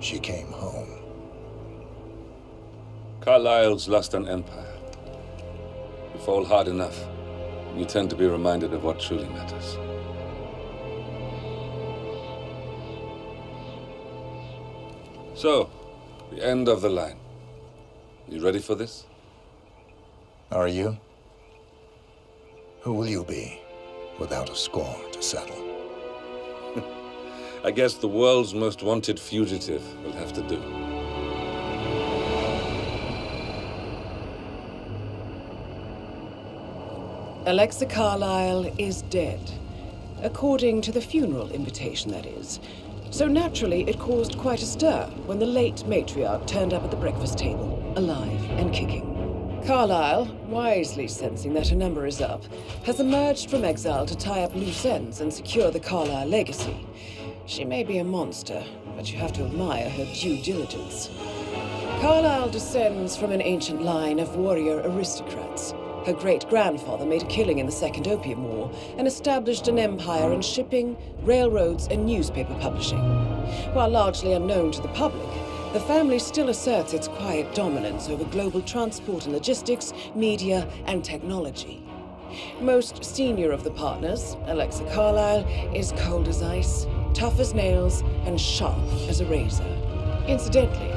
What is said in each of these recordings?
she came home. Carlyle's lost an empire. You fall hard enough, and you tend to be reminded of what truly matters. So, the end of the line. You ready for this? Are you? Who will you be, without a score to settle? I guess the world's most wanted fugitive will have to do. Alexa Carlyle is dead. According to the funeral invitation, that is. So naturally, it caused quite a stir when the late matriarch turned up at the breakfast table, alive and kicking. Carlyle, wisely sensing that her number is up, has emerged from exile to tie up loose ends and secure the Carlyle legacy. She may be a monster, but you have to admire her due diligence. Carlyle descends from an ancient line of warrior aristocrats. Her great-grandfather made a killing in the Second Opium War and established an empire in shipping, railroads, and newspaper publishing. While largely unknown to the public, the family still asserts its quiet dominance over global transport and logistics, media, and technology. Most senior of the partners, Alexa Carlyle, is cold as ice, tough as nails, and sharp as a razor. Incidentally,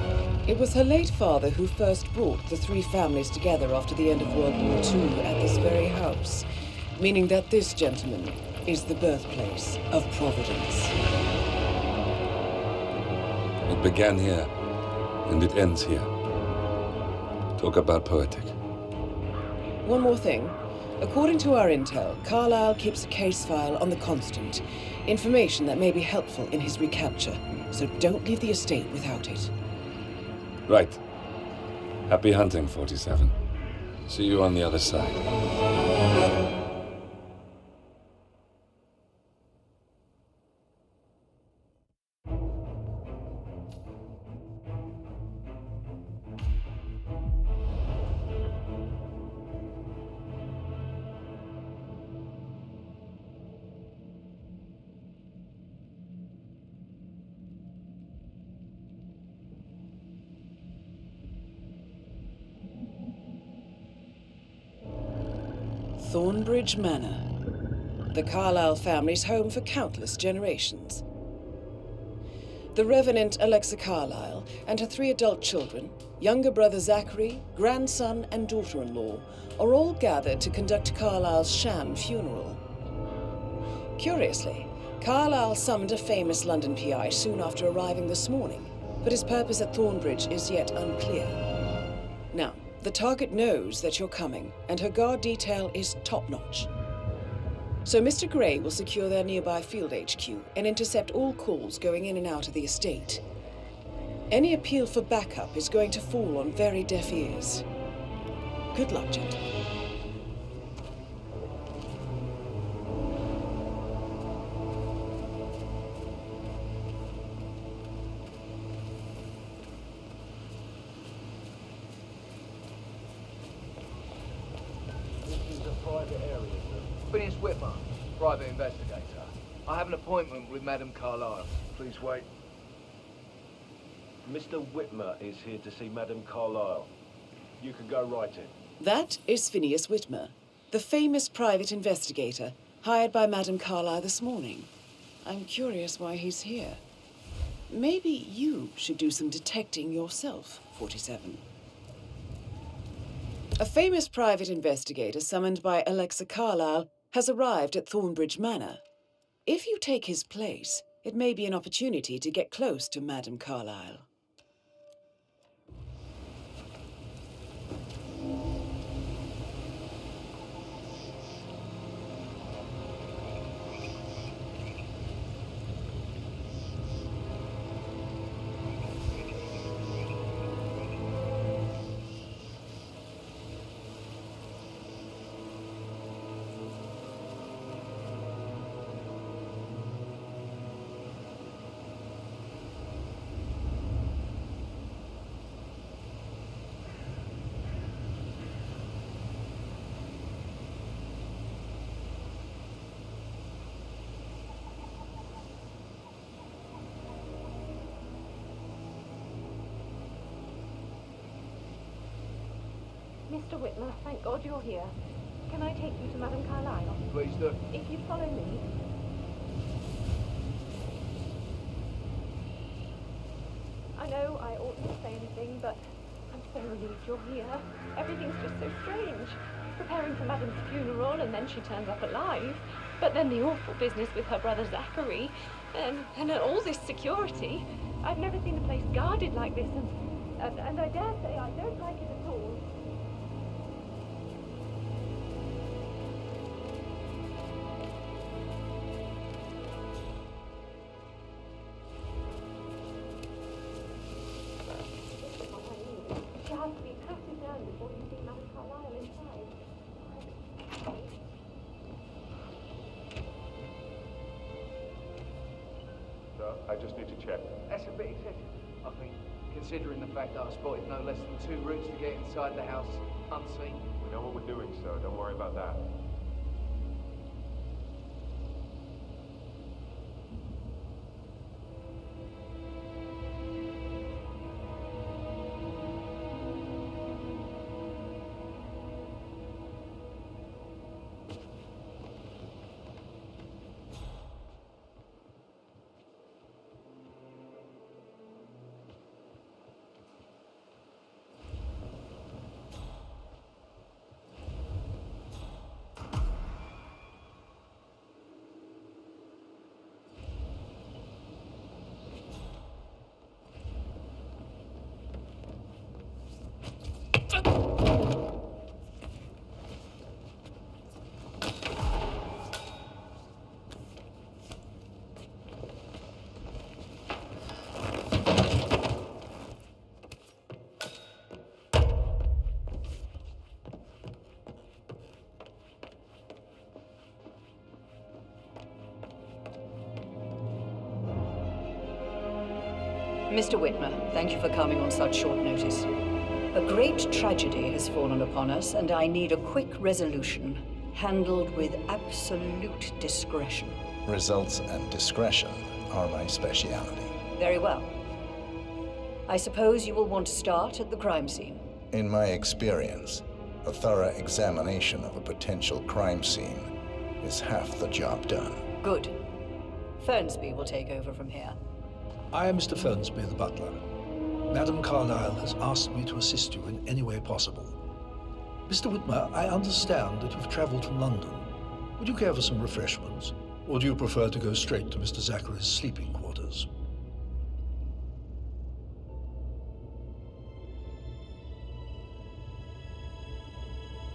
it was her late father who first brought the three families together after the end of World War II at this very house, meaning that this gentleman is the birthplace of Providence. It began here, and it ends here. Talk about poetic. One more thing. According to our intel, Carlyle keeps a case file on the Constant, information that may be helpful in his recapture, so don't leave the estate without it. Right. Happy hunting, 47. See you on the other side. Thornbridge Manor, the Carlyle family's home for countless generations. The Revenant Alexa Carlyle and her three adult children, younger brother Zachary, grandson, and daughter-in-law, are all gathered to conduct Carlyle's sham funeral. Curiously, Carlyle summoned a famous London PI soon after arriving this morning, but his purpose at Thornbridge is yet unclear. Now, the target knows that you're coming, and her guard detail is top-notch. So Mr. Gray will secure their nearby field HQ and intercept all calls going in and out of the estate. Any appeal for backup is going to fall on very deaf ears. Good luck, gentlemen. Phineas Whitmer, private investigator. I have an appointment with Madame Carlyle. Please wait. Mr. Whitmer is here to see Madame Carlyle. You can go right in. That is Phineas Whitmer, the famous private investigator hired by Madame Carlyle this morning. I'm curious why he's here. Maybe you should do some detecting yourself, 47. A famous private investigator summoned by Alexa Carlyle has arrived at Thornbridge Manor. If you take his place, it may be an opportunity to get close to Madame Carlyle. Mr. Whitmer, thank God you're here. Can I take you to Madame Carlyle? Please do. If you'd follow me. I know I oughtn't to say anything, but I'm so relieved you're here. Everything's just so strange. Preparing for Madame's funeral, and then she turns up alive. But then the awful business with her brother Zachary, and all this security. I've never seen a place guarded like this, and I dare say I don't like it at all. She has to be patted down before you see Madame Carlyle inside. So, I just need to check. That's a bit excessive, I think, considering the fact that I spotted no less than 2 routes to get inside the house unseen. We know what we're doing, so don't worry about that. Mr. Whitmer, thank you for coming on such short notice. A great tragedy has fallen upon us, and I need a quick resolution, handled with absolute discretion. Results and discretion are my speciality. Very well. I suppose you will want to start at the crime scene. In my experience, a thorough examination of a potential crime scene is half the job done. Good. Fernsby will take over from here. I am Mr. Fernsby, the butler. Madame Carlyle has asked me to assist you in any way possible. Mr. Whitmer, I understand that you've traveled from London. Would you care for some refreshments? Or do you prefer to go straight to Mr. Zachary's sleeping quarters?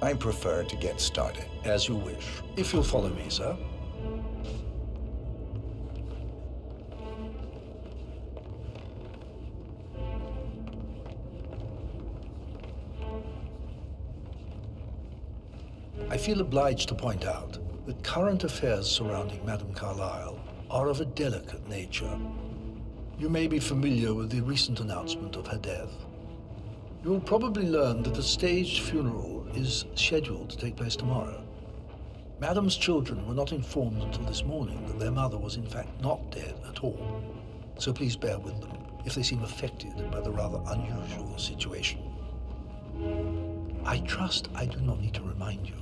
I prefer to get started. As you wish. If you'll follow me, sir. I feel obliged to point out that current affairs surrounding Madame Carlyle are of a delicate nature. You may be familiar with the recent announcement of her death. You will probably learn that a staged funeral is scheduled to take place tomorrow. Madame's children were not informed until this morning that their mother was in fact not dead at all. So please bear with them if they seem affected by the rather unusual situation. I trust I do not need to remind you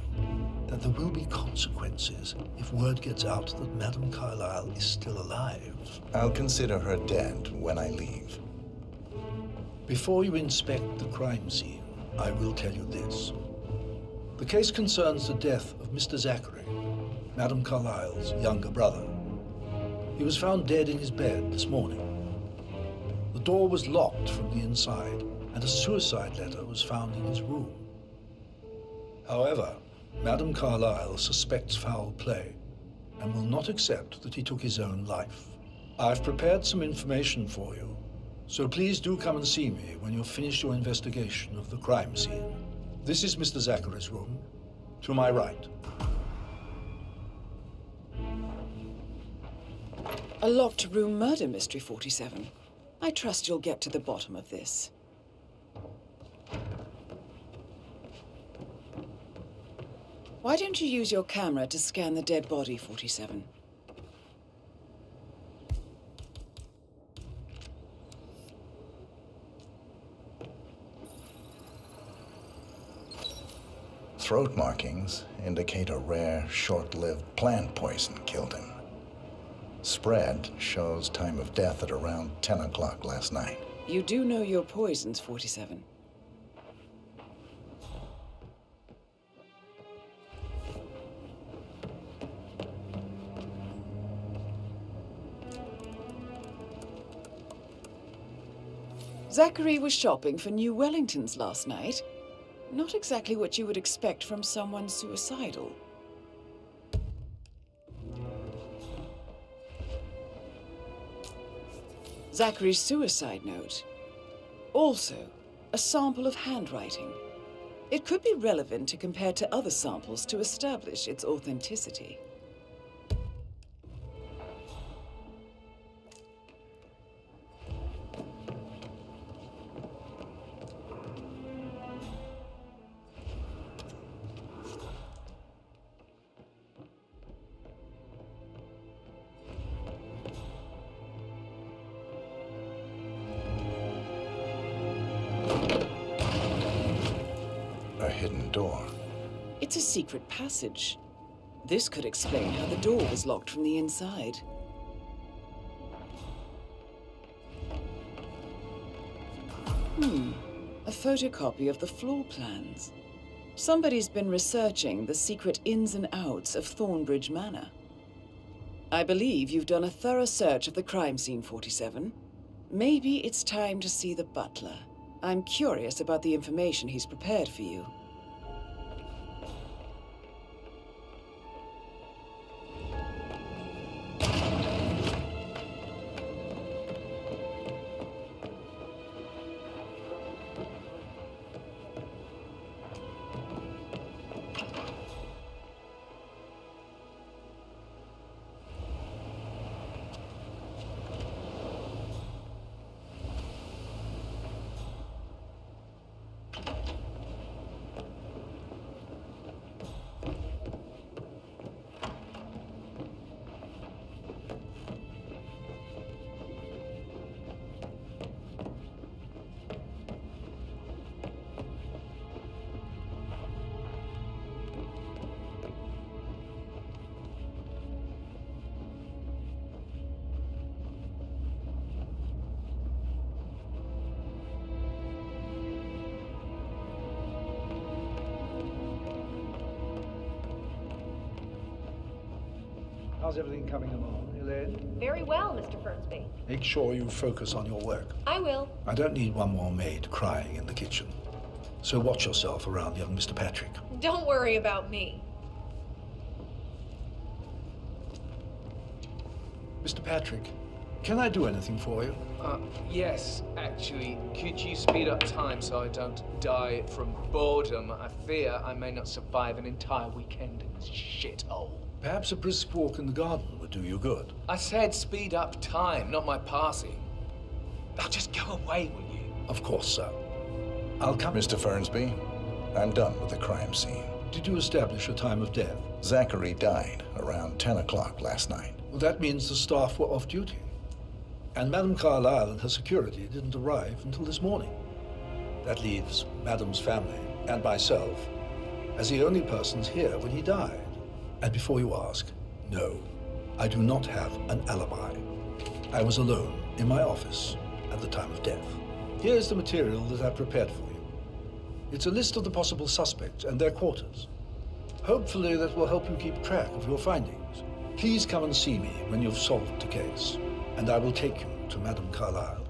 that there will be consequences if word gets out that Madame Carlyle is still alive. I'll consider her dead when I leave. Before you inspect the crime scene, I will tell you this. The case concerns the death of Mr. Zachary, Madame Carlyle's younger brother. He was found dead in his bed this morning. The door was locked from the inside, and a suicide letter was found in his room. However, Madame Carlyle suspects foul play and will not accept that he took his own life. I've prepared some information for you, so please do come and see me when you've finished your investigation of the crime scene. This is Mr. Zachary's room, to my right. A locked room murder mystery, 47. I trust you'll get to the bottom of this. Why don't you use your camera to scan the dead body, 47? Throat markings indicate a rare, short-lived plant poison killed him. Spread shows time of death at around 10 o'clock last night. You do know your poisons, 47. Zachary was shopping for new Wellingtons last night. Not exactly what you would expect from someone suicidal. Zachary's suicide note. Also, a sample of handwriting. It could be relevant to compare to other samples to establish its authenticity. A hidden door. It's a secret passage. This could explain how the door was locked from the inside. A photocopy of the floor plans. Somebody's been researching the secret ins and outs of Thornbridge Manor. I believe you've done a thorough search of the crime scene, 47. Maybe it's time to see the butler. I'm curious about the information he's prepared for you. How's everything coming along, Elaine? Very well, Mr. Fernsby. Make sure you focus on your work. I will. I don't need one more maid crying in the kitchen. So watch yourself around young Mr. Patrick. Don't worry about me. Mr. Patrick, can I do anything for you? Yes, actually. Could you speed up time so I don't die from boredom? I fear I may not survive an entire weekend in this shithole. Perhaps a brisk walk in the garden would do you good. I said speed up time, not my passing. Now just go away, will you? Of course, sir. I'll come. Mr. Fernsby, I'm done with the crime scene. Did you establish a time of death? Zachary died around 10 o'clock last night. Well, that means the staff were off duty. And Madame Carlyle and her security didn't arrive until this morning. That leaves Madame's family and myself as the only persons here when he died. And before you ask, no, I do not have an alibi. I was alone in my office at the time of death. Here's the material that I prepared for you. It's a list of the possible suspects and their quarters. Hopefully that will help you keep track of your findings. Please come and see me when you've solved the case, and I will take you to Madame Carlyle.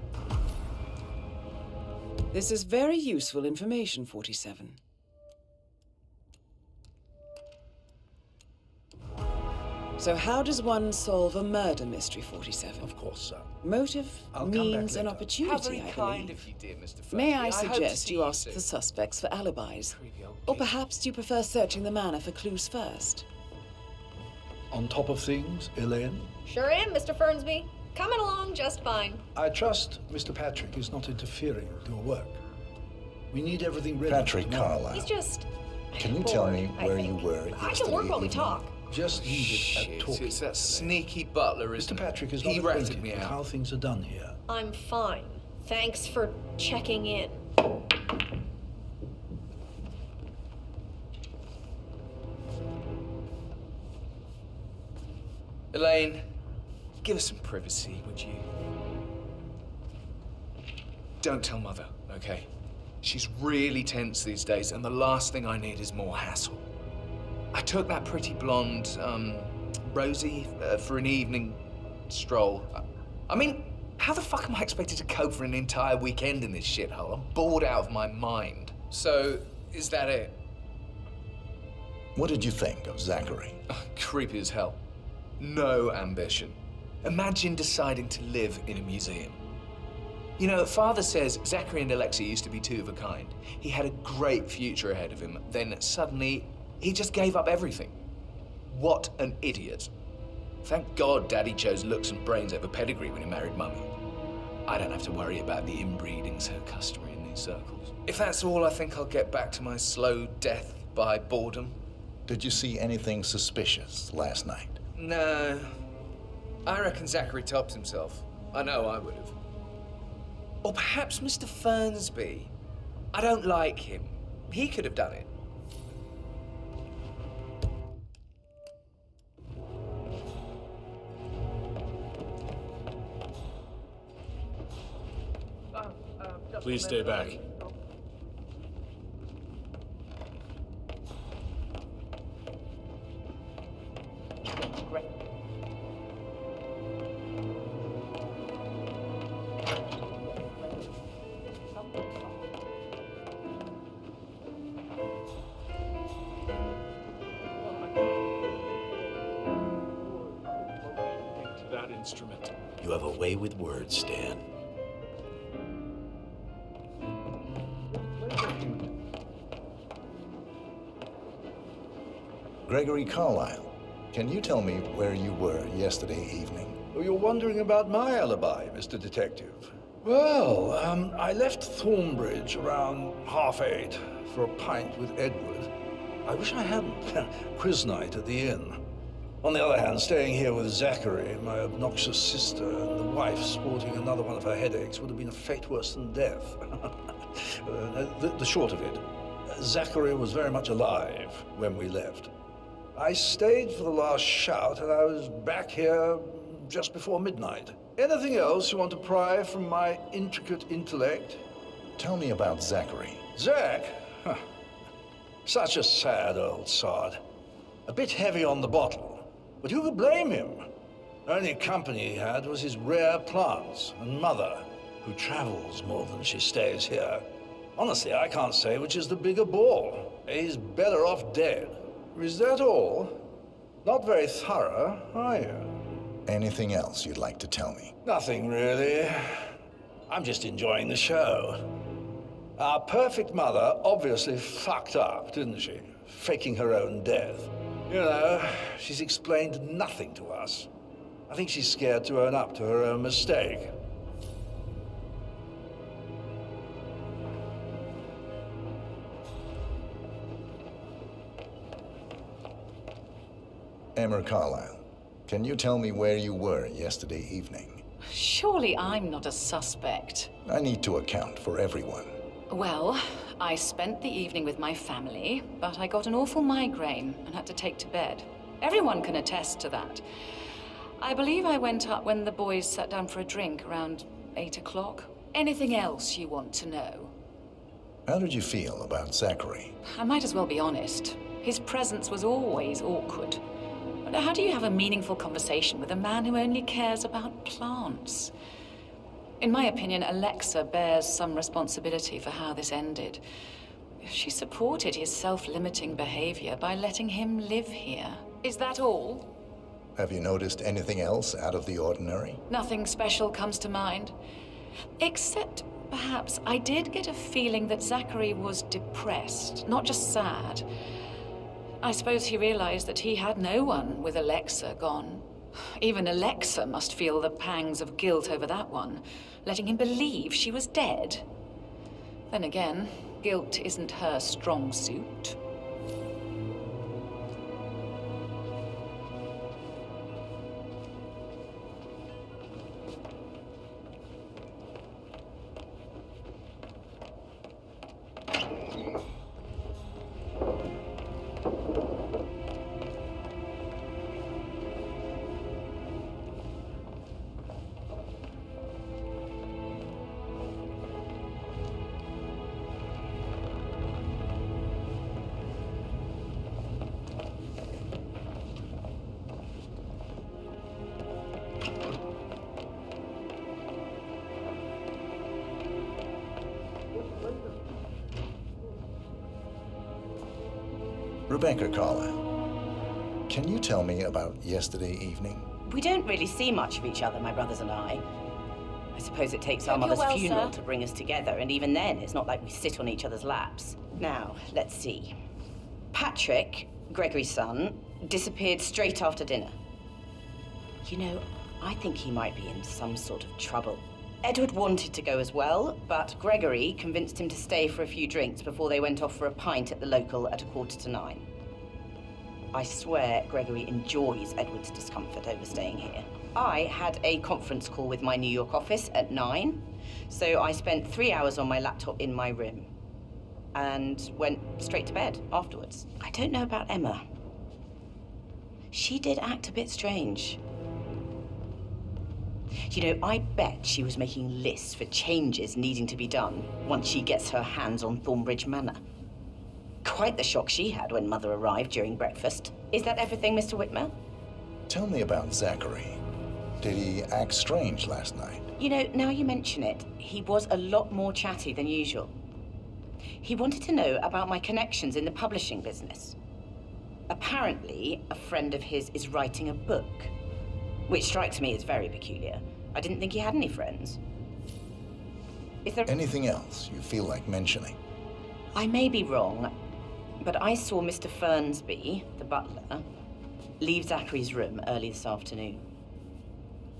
This is very useful information, 47. So how does one solve a murder mystery, 47? Of course, sir. Motive, I'll come back means, and later. opportunity, How very I kind believe. of you, dear Mr. Fernsby. May I hope to suggest see you ask soon. the suspects for alibis? Creepy old Or geek. perhaps you prefer searching the manor for clues first? On top of things, Elaine, Sure am, Mr. Fernsby. Coming along just fine. I trust Mr. Patrick is not interfering with your work. We need everything ready. Patrick tomorrow. Carlyle. He's just Can you tell me bored, I where think. you were I can yesterday work while we evening? talk. Just leave it at Shit, talking. it's that Elaine. sneaky butler, isn't Mr. Patrick is He not ratted acquainted me with out. how things are done here. I'm fine. Thanks for checking in. Elaine, give us some privacy, would you? Don't tell Mother, okay? She's really tense these days, and the last thing I need is more hassle. I took that pretty blonde, Rosie, for an evening stroll. I mean, how the fuck am I expected to cope for an entire weekend in this shithole? I'm bored out of my mind. So, is that it? What did you think of Zachary? Creepy as hell. No ambition. Imagine deciding to live in a museum. You know, Father says Zachary and Alexa used to be two of a kind. He had a great future ahead of him. Then suddenly, he just gave up everything. What an idiot. Thank God Daddy chose looks and brains over pedigree when he married Mummy. I don't have to worry about the inbreeding so customary in these circles. If that's all, I think I'll get back to my slow death by boredom. Did you see anything suspicious last night? No. I reckon Zachary topped himself. I know I would have. Or perhaps Mr. Fernsby. I don't like him. He could have done it. Please stay back. That instrument. You have a way with words, Stan. Gregory Carlyle, can you tell me where you were yesterday evening? Oh, you're wondering about my alibi, Mr. Detective. Well, I left Thornbridge around 8:30 for a pint with Edward. I wish I hadn't. Quiz night at the inn. On the other hand, staying here with Zachary, my obnoxious sister, and the wife sporting another one of her headaches would have been a fate worse than death. The short of it, Zachary was very much alive when we left. I stayed for the last shout, and I was back here just before midnight. Anything else you want to pry from my intricate intellect? Tell me about Zachary. Zach? Huh. Such a sad old sod. A bit heavy on the bottle, but who could blame him? Only company he had was his rare plants and mother, who travels more than she stays here. Honestly, I can't say which is the bigger bore. He's better off dead. Is that all? Not very thorough, are you? Anything else you'd like to tell me? Nothing, really. I'm just enjoying the show. Our perfect mother obviously fucked up, didn't she? Faking her own death. You know, she's explained nothing to us. I think she's scared to own up to her own mistake. Emma Carlyle, can you tell me where you were yesterday evening? Surely I'm not a suspect. I need to account for everyone. Well, I spent the evening with my family, but I got an awful migraine and had to take to bed. Everyone can attest to that. I believe I went up when the boys sat down for a drink around 8 o'clock. Anything else you want to know? How did you feel about Zachary? I might as well be honest. His presence was always awkward. But how do you have a meaningful conversation with a man who only cares about plants? In my opinion, Alexa bears some responsibility for how this ended. She supported his self-limiting behavior by letting him live here. Is that all? Have you noticed anything else out of the ordinary? Nothing special comes to mind. Except, perhaps, I did get a feeling that Zachary was depressed, not just sad. I suppose he realized that he had no one with Alexa gone. Even Alexa must feel the pangs of guilt over that one, letting him believe she was dead. Then again, guilt isn't her strong suit. Rebecca Carlyle, can you tell me about yesterday evening? We don't really see much of each other, my brothers and I. I suppose it takes our mother's funeral to bring us together, and even then, it's not like we sit on each other's laps. Now, let's see. Patrick, Gregory's son, disappeared straight after dinner. You know, I think he might be in some sort of trouble. Edward wanted to go as well, but Gregory convinced him to stay for a few drinks before they went off for a pint at the local at 9:15. I swear Gregory enjoys Edward's discomfort over staying here. I had a conference call with my New York office at 9, so I spent 3 hours on my laptop in my room and went straight to bed afterwards. I don't know about Emma. She did act a bit strange. You know, I bet she was making lists for changes needing to be done once she gets her hands on Thornbridge Manor. Quite the shock she had when Mother arrived during breakfast. Is that everything, Mr. Whitmer? Tell me about Zachary. Did he act strange last night? You know, now you mention it, he was a lot more chatty than usual. He wanted to know about my connections in the publishing business. Apparently, a friend of his is writing a book, which strikes me as very peculiar. I didn't think he had any friends. Is there anything else you feel like mentioning? I may be wrong, but I saw Mr. Fernsby, the butler, leave Zachary's room early this afternoon.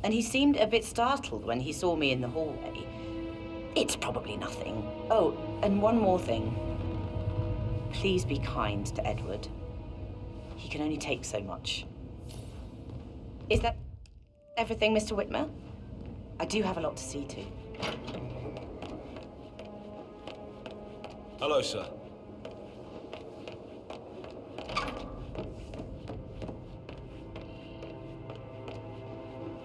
And he seemed a bit startled when he saw me in the hallway. It's probably nothing. Oh, and one more thing. Please be kind to Edward. He can only take so much. Is that everything, Mr. Whitmer? I do have a lot to see to. Hello, sir.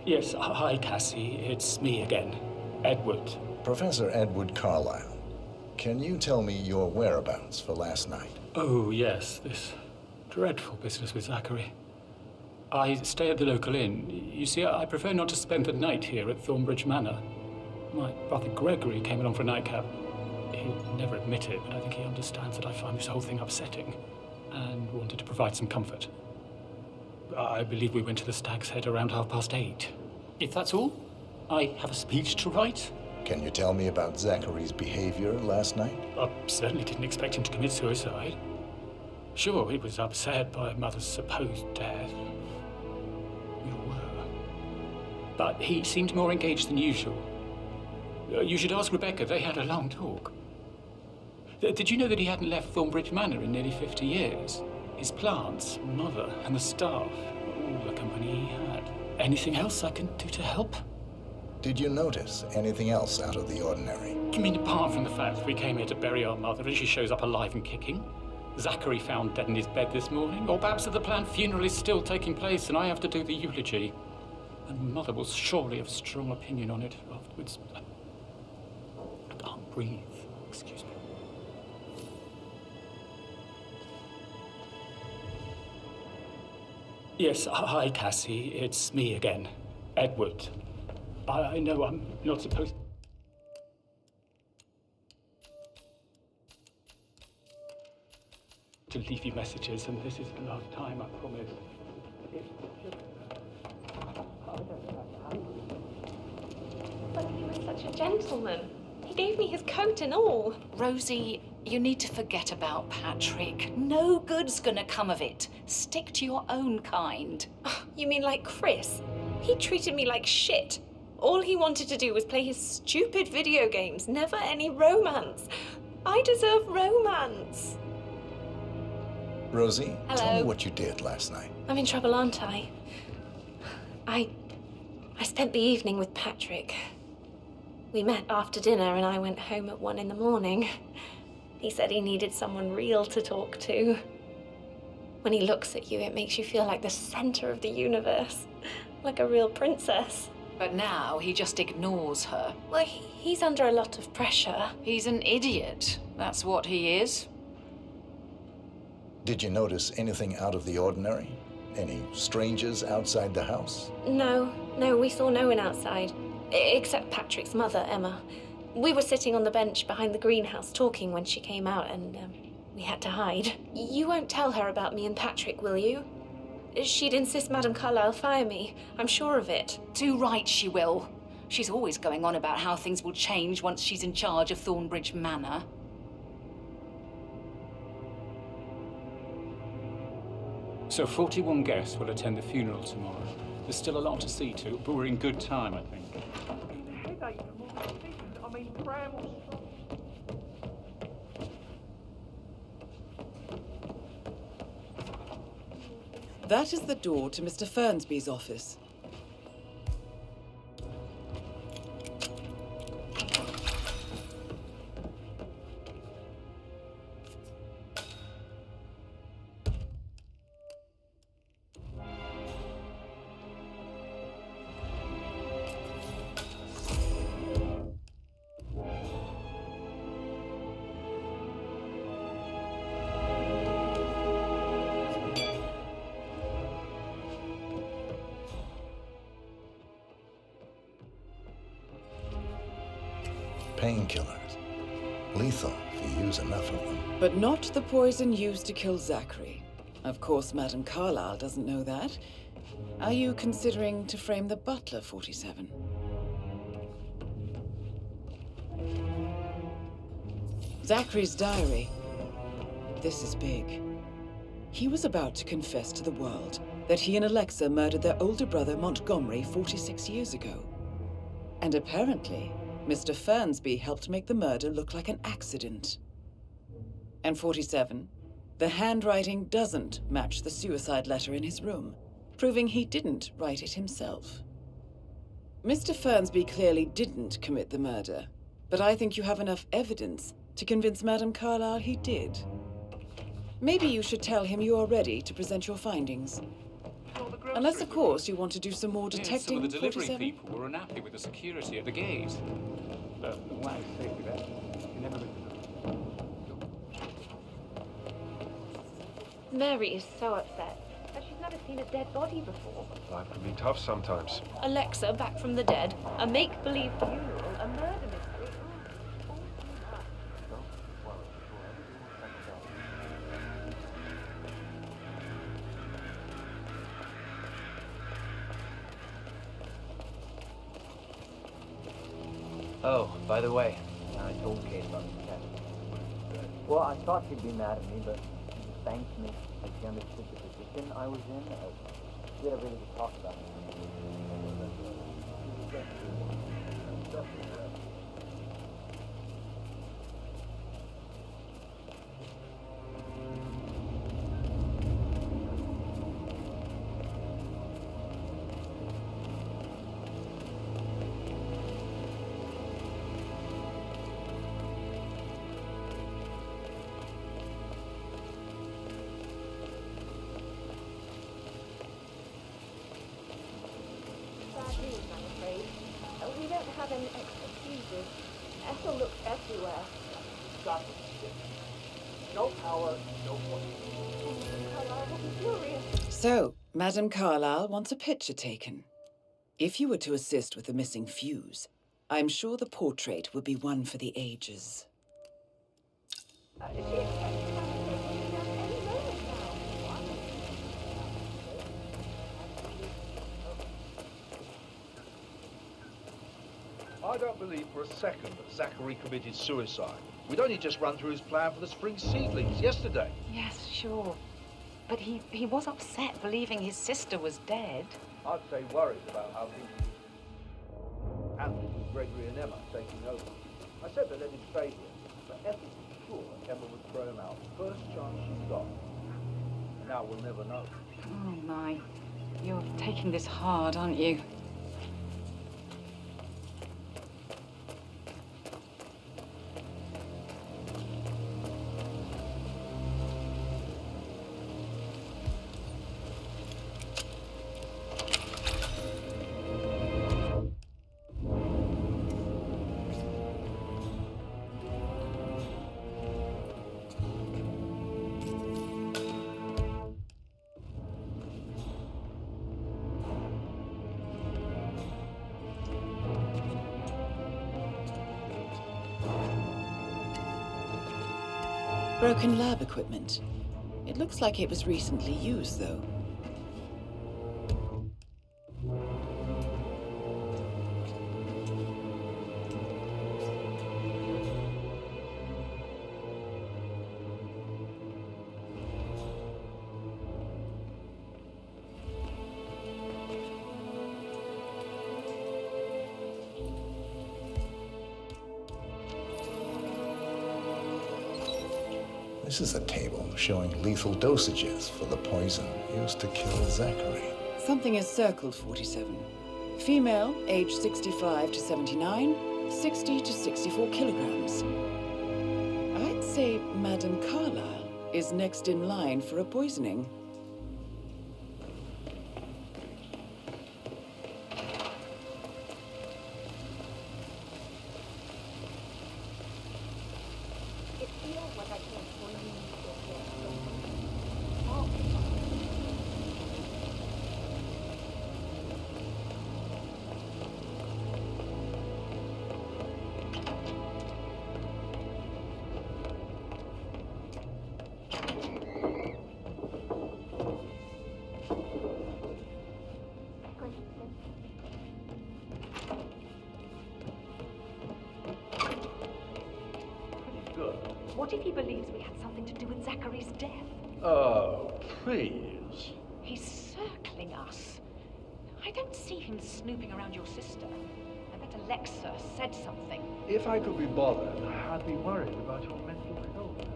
Yes, hi, Cassie. It's me again, Edward. Professor Edward Carlyle, can you tell me your whereabouts for last night? Oh, yes, this dreadful business with Zachary. I stay at the local inn. You see, I prefer not to spend the night here at Thornbridge Manor. My brother Gregory came along for a nightcap. He'll never admit it, but I think he understands that I find this whole thing upsetting and wanted to provide some comfort. I believe we went to the Stag's Head around 8:30. If that's all, I have a speech to write. Can you tell me about Zachary's behavior last night? I certainly didn't expect him to commit suicide. Sure, he was upset by Mother's supposed death. We were. But he seemed more engaged than usual. You should ask Rebecca. They had a long talk. Did you know that he hadn't left Thornbridge Manor in nearly 50 years? His plants, Mother, and the staff, all the company he had. Anything else I can do to help? Did you notice anything else out of the ordinary? You mean apart from the fact that we came here to bury our mother and she shows up alive and kicking? Zachary found dead in his bed this morning? Or perhaps that the planned funeral is still taking place and I have to do the eulogy? And Mother will surely have a strong opinion on it afterwards. I can't breathe. Excuse me. Yes, hi, Cassie. It's me again, Edward. I know I'm not supposed to leave you messages, and this is the last time, I promise. But he was such a gentleman. He gave me his coat and all. Rosie, you need to forget about Patrick. No good's gonna come of it. Stick to your own kind. Oh, you mean like Chris? He treated me like shit. All he wanted to do was play his stupid video games, never any romance. I deserve romance. Rosie, Hello. Tell me what you did last night. I'm in trouble, aren't I? I spent the evening with Patrick. We met after dinner and I went home at 1 a.m. He said he needed someone real to talk to. When he looks at you, it makes you feel like the center of the universe, like a real princess. But now he just ignores her. Well, he's under a lot of pressure. He's an idiot. That's what he is. Did you notice anything out of the ordinary? Any strangers outside the house? No, we saw no one outside. Except Patrick's mother, Emma. We were sitting on the bench behind the greenhouse talking when she came out and We had to hide. You won't tell her about me and Patrick, will you? She'd insist Madame Carlyle fire me. I'm sure of it. Too right she will. She's always going on about how things will change once she's in charge of Thornbridge Manor. So 41 guests will attend the funeral tomorrow. There's still a lot to see to, but we're in good time, I think. That is the door to Mr. Fernsby's office. Painkillers. Lethal if you use enough of them. But not the poison used to kill Zachary. Of course, Madame Carlyle doesn't know that. Are you considering to frame the butler, 47? Zachary's diary. This is big. He was about to confess to the world that he and Alexa murdered their older brother Montgomery 46 years ago. And apparently, Mr. Fernsby helped make the murder look like an accident. And 47, the handwriting doesn't match the suicide letter in his room, proving he didn't write it himself. Mr. Fernsby clearly didn't commit the murder, but I think you have enough evidence to convince Madame Carlyle he did. Maybe you should tell him you are ready to present your findings. Unless, of course, you want to do some more detecting, Some of the delivery 47? people were unhappy with the security at the gate. But why safety there? You never Mary is so upset. She's never seen a dead body before. Life can be tough sometimes. Alexa back from the dead, a make-believe funeral, a murder mystery. Oh, by the way, I told Kate about the test. Well, I thought she'd be mad at me, but she just thanked me as she understood the position I was in. We had everything to talk about. We don't have any excuses. Ethel looked everywhere. Stop it. No power, no voice. So, Madame Carlyle wants a picture taken. If you were to assist with the missing fuse, I'm sure the portrait would be one for the ages. I don't believe for a second that Zachary committed suicide. We'd only just run through his plan for the spring seedlings yesterday. Yes, sure. But he was upset believing his sister was dead. I'd say worried about how things handled with Gregory and Emma taking over. I said they let him stay here, but Ethel was sure Emma would throw him out first chance she got. Now we'll never know. Oh my. You're taking this hard, aren't you? Broken lab equipment. It looks like it was recently used, though. This is a table showing lethal dosages for the poison used to kill Zachary. Something is circled 47. Female, age 65 to 79, 60 to 64 kilograms. I'd say Madame Carlyle is next in line for a poisoning. What if he believes we had something to do with Zachary's death? Oh, please. He's circling us. I don't see him snooping around your sister. I bet Alexa said something. If I could be bothered, I'd be worried about your mental health.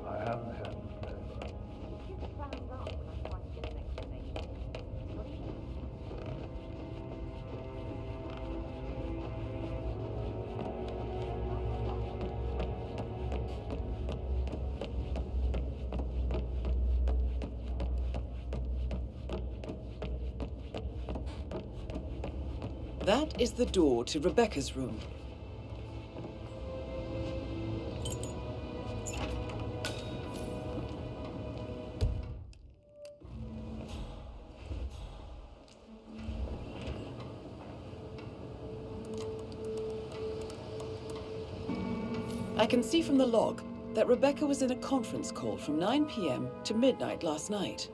I haven't had That is the door to Rebecca's room. I can see from the log that Rebecca was in a conference call from 9 p.m. to midnight last night.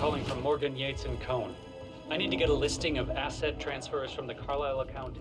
Calling from Morgan, Yates, and Cohn. I need to get a listing of asset transfers from the Carlyle account.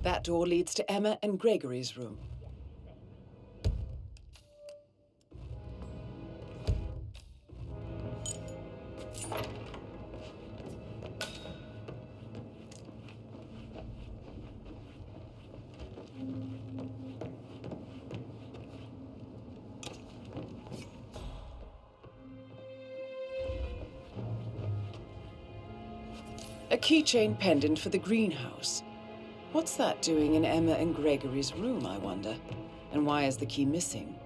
That door leads to Emma and Gregory's room. A keychain pendant for the greenhouse. What's that doing in Emma and Gregory's room, I wonder? And why is the key missing?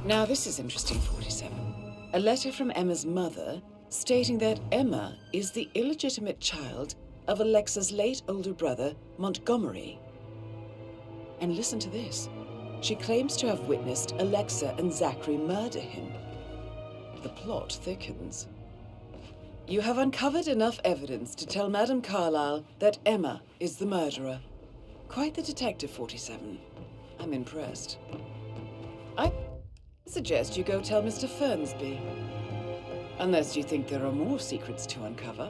Now this is interesting, 47. A letter from Emma's mother stating that Emma is the illegitimate child of Alexa's late older brother, Montgomery. And listen to this. She claims to have witnessed Alexa and Zachary murder him. The plot thickens. You have uncovered enough evidence to tell Madame Carlyle that Emma is the murderer. Quite the detective, 47. I'm impressed. I suggest you go tell Mr. Fernsby. Unless you think there are more secrets to uncover.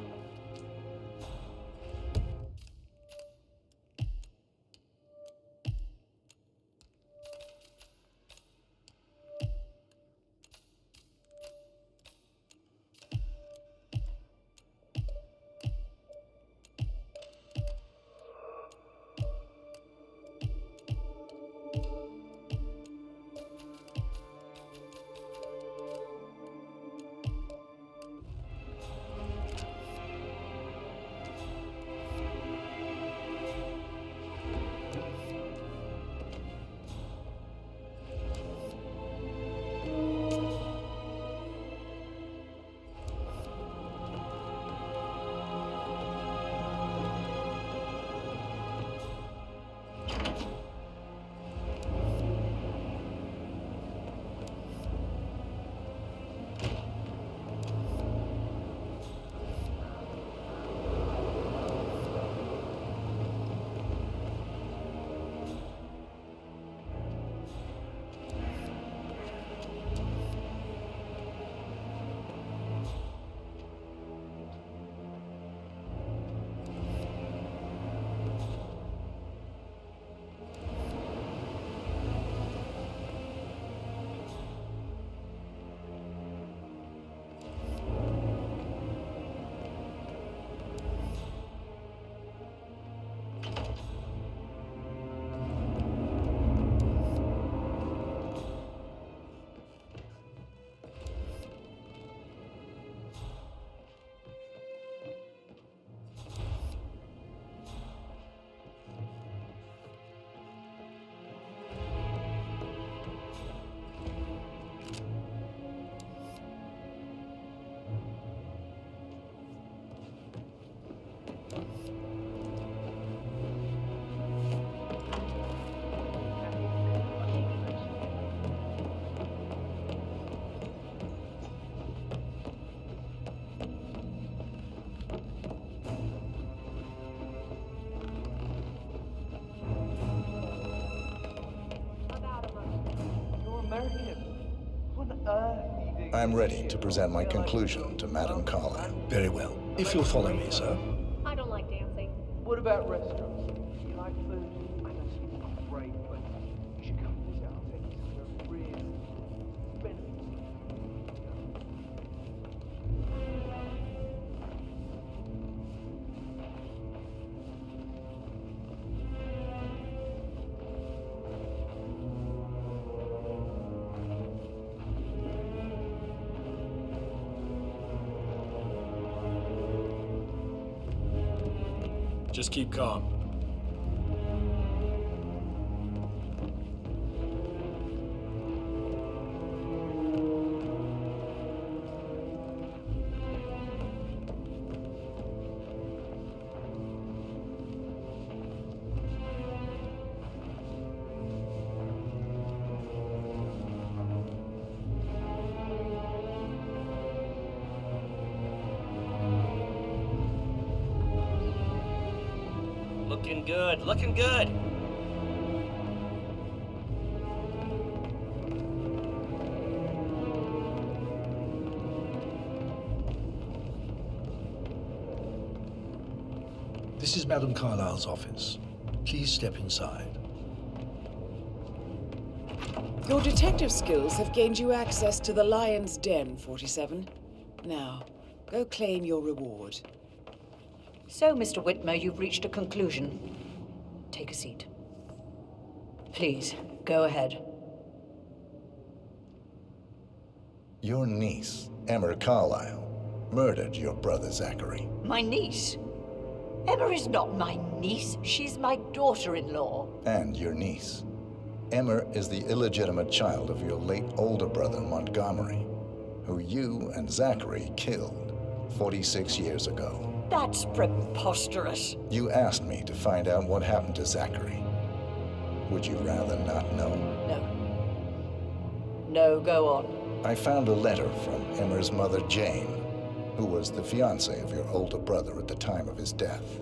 I'm ready to present my conclusion to Madame Carlyle. Very well. If you'll follow me, sir. I don't like dancing. What about restaurants? Do you like food? I know it's not great, but you should come visit. I'll take you somewhere really expensive. Just keep calm. Looking good, looking good. This is Madame Carlyle's office. Please step inside. Your detective skills have gained you access to the Lion's Den, 47. Now, go claim your reward. So, Mr. Whitmer, you've reached a conclusion. Take a seat. Please, go ahead. Your niece, Emma Carlyle, murdered your brother Zachary. My niece? Emma is not my niece. She's my daughter-in-law. And your niece. Emmer is the illegitimate child of your late older brother, Montgomery, who you and Zachary killed 46 years ago. That's preposterous. You asked me to find out what happened to Zachary. Would you rather not know? No. No, go on. I found a letter from Emmer's mother, Jane, who was the fiancée of your older brother at the time of his death.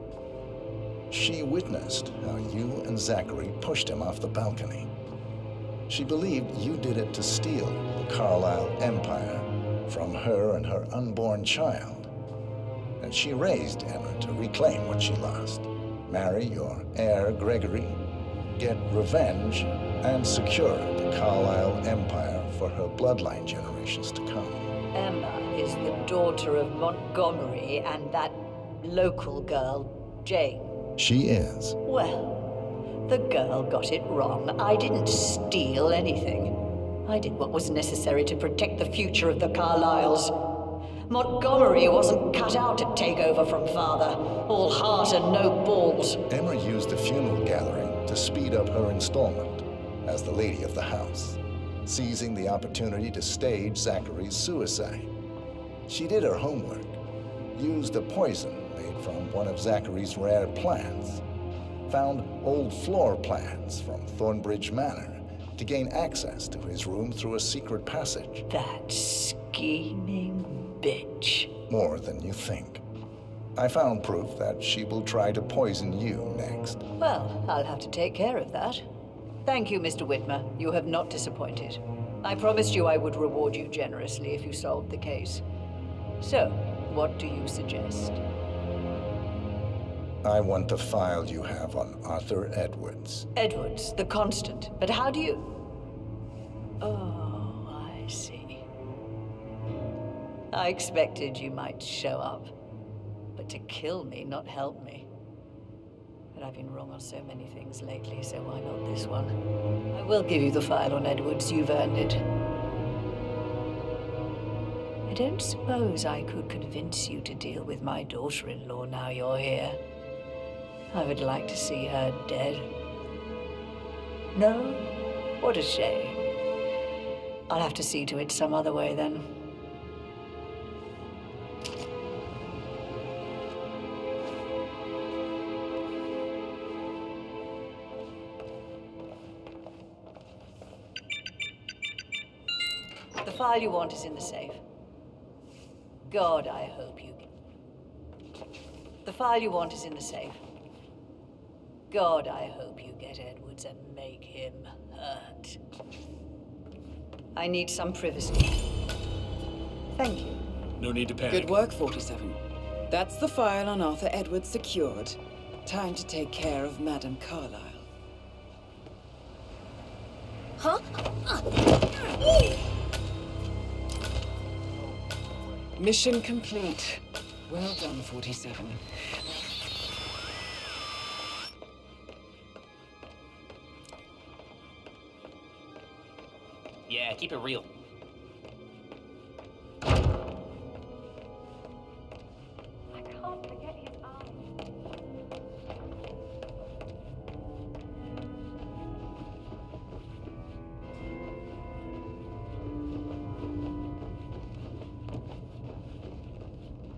She witnessed how you and Zachary pushed him off the balcony. She believed you did it to steal the Carlisle empire from her and her unborn child. And she raised Emmer to reclaim what she lost. Marry your heir, Gregory, get revenge, and secure the Carlisle empire for her bloodline generations to come. Emma is the daughter of Montgomery and that local girl, Jane. She is. Well, the girl got it wrong. I didn't steal anything. I did what was necessary to protect the future of the Carlyles. Montgomery wasn't cut out to take over from father. All heart and no balls. Emma used the funeral gathering to speed up her installment as the lady of the house, seizing the opportunity to stage Zachary's suicide. She did her homework, used a poison made from one of Zachary's rare plants, found old floor plans from Thornbridge Manor to gain access to his room through a secret passage. That scheming bitch. More than you think. I found proof that she will try to poison you next. Well, I'll have to take care of that. Thank you, Mr. Whitmer. You have not disappointed. I promised you I would reward you generously if you solved the case. So, what do you suggest? I want the file you have on Arthur Edwards. Edwards, the Constant. But how do you... Oh, I see. I expected you might show up. But to kill me, not help me. But I've been wrong on so many things lately, so why not this one? I will give you the file on Edwards. You've earned it. I don't suppose I could convince you to deal with my daughter-in-law now you're here. I would like to see her dead. No? What a shame. I'll have to see to it some other way then. The file you want is in the safe. God, I hope you get... The file you want is in the safe. God, I hope you get Edwards and make him hurt. I need some privacy. Thank you. No need to panic. Good work, 47. That's the file on Arthur Edwards secured. Time to take care of Madame Carlisle. Huh? Mission complete. Well done, 47. Yeah, keep it real. I can't forget his eyes.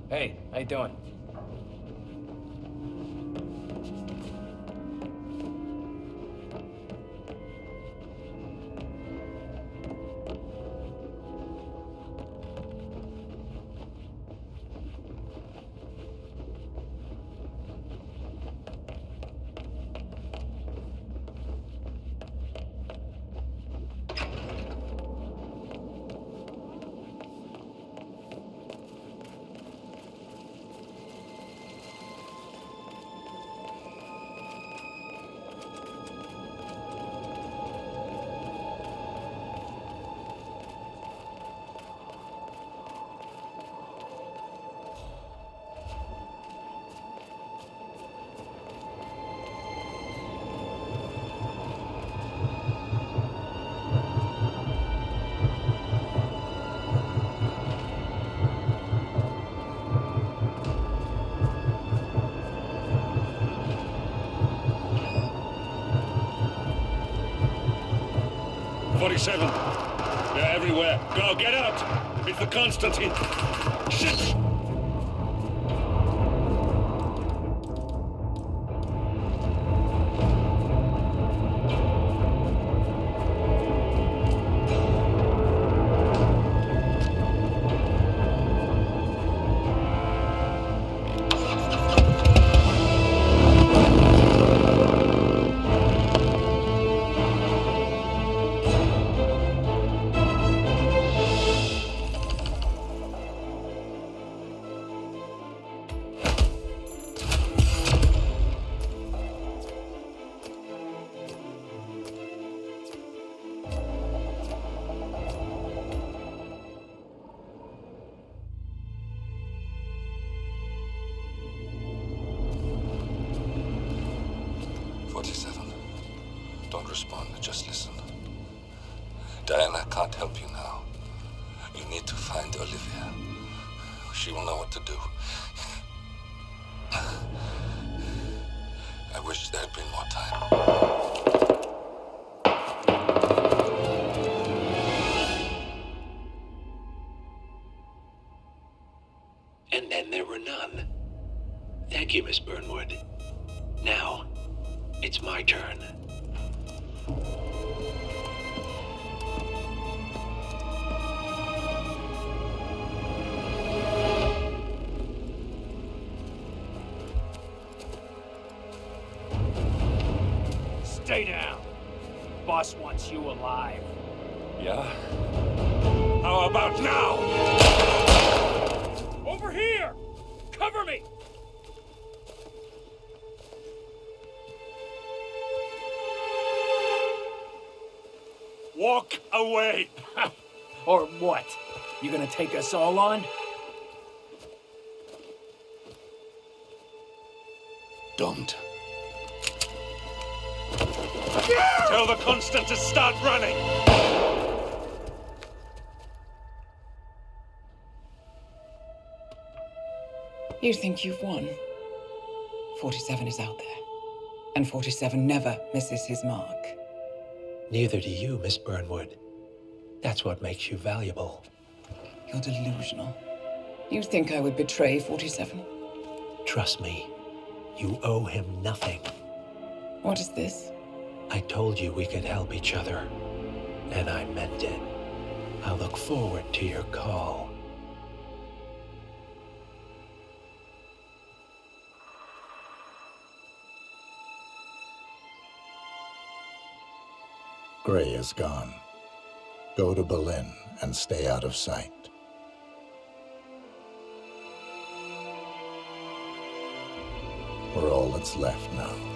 Hey, how you doing? 47. They're everywhere. Go, get out! It's the Constantine. Shit! Don't respond, just listen. Diana can't help you now. You need to find Olivia. She will know what to do. I wish there had been more time. And then there were none. Thank you, Miss Burnwood. Now, it's my turn. Stay down. Boss wants you alive. Yeah? How about now? Over here! Cover me! Walk away! Or what? You gonna take us all on? Don't. Tell the Constant to start running! You think you've won? 47 is out there. And 47 never misses his mark. Neither do you, Miss Burnwood. That's what makes you valuable. You're delusional. You think I would betray 47? Trust me, you owe him nothing. What is this? I told you we could help each other, and I meant it. I'll look forward to your call. Gray is gone. Go to Berlin and stay out of sight. We're all that's left now.